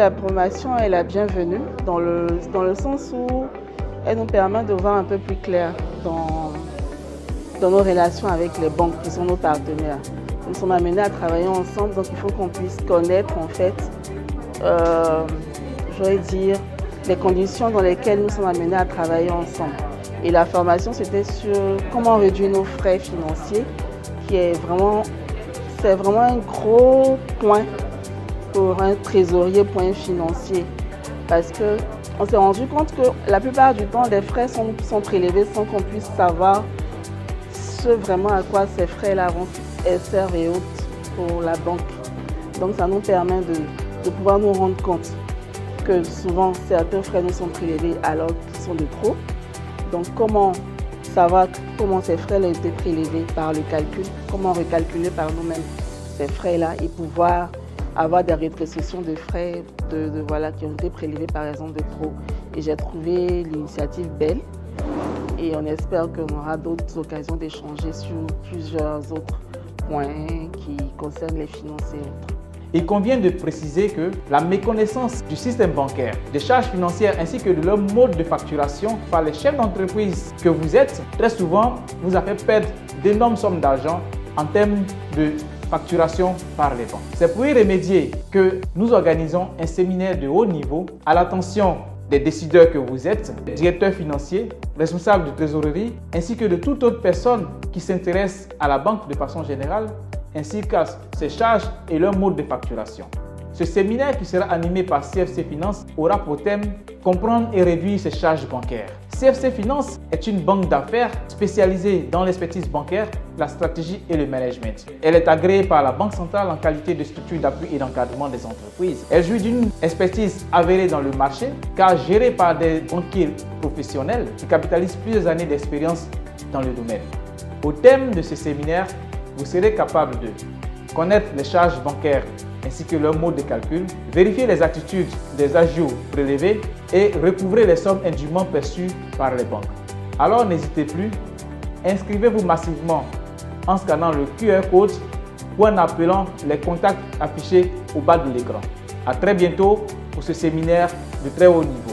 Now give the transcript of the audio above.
la formation est la bienvenue dans le sens où elle nous permet de voir un peu plus clair dans nos relations avec les banques qui sont nos partenaires. Nous sommes amenés à travailler ensemble, donc il faut qu'on puisse connaître en fait, j'aurais dire, les conditions dans lesquelles nous sommes amenés à travailler ensemble. Et la formation, c'était sur comment réduire nos frais financiers, c'est vraiment un gros point pour un trésorier, point financier. Parce qu'on s'est rendu compte que la plupart du temps, les frais sont prélevés sans qu'on puisse savoir vraiment à quoi ces frais-là vont servent et autres pour la banque. Donc ça nous permet de pouvoir nous rendre compte que souvent certains frais nous sont prélevés alors qu'ils sont de trop. Donc comment savoir comment ces frais ont été prélevés par le calcul, comment recalculer par nous-mêmes ces frais-là et pouvoir avoir des rétrocessions de frais voilà, qui ont été prélevés par exemple de trop. Et j'ai trouvé l'initiative belle et on espère qu'on aura d'autres occasions d'échanger sur plusieurs autres points qui concernent les finances et autres. Il convient de préciser que la méconnaissance du système bancaire, des charges financières ainsi que de leur mode de facturation par les chefs d'entreprise que vous êtes, très souvent vous a fait perdre d'énormes sommes d'argent en termes de facturation par les banques. C'est pour y remédier que nous organisons un séminaire de haut niveau à l'attention des décideurs que vous êtes, des directeurs financiers, responsables de trésorerie, ainsi que de toute autre personne qui s'intéresse à la banque de façon générale, ainsi qu'à ses charges et leur mode de facturation. Ce séminaire qui sera animé par CFC Finance aura pour thème « Comprendre et réduire ses charges bancaires ». CFC Finance est une banque d'affaires spécialisée dans l'expertise bancaire, la stratégie et le management. Elle est agréée par la Banque centrale en qualité de structure d'appui et d'encadrement des entreprises. Elle jouit d'une expertise avérée dans le marché car gérée par des banquiers professionnels qui capitalisent plusieurs années d'expérience dans le domaine. Au thème de ce séminaire, vous serez capable de connaître les charges bancaires ainsi que leur mode de calcul, vérifier les attitudes des agios prélevés et recouvrer les sommes indûment perçues par les banques. Alors n'hésitez plus, inscrivez-vous massivement en scannant le QR code ou en appelant les contacts affichés au bas de l'écran. À très bientôt pour ce séminaire de très haut niveau.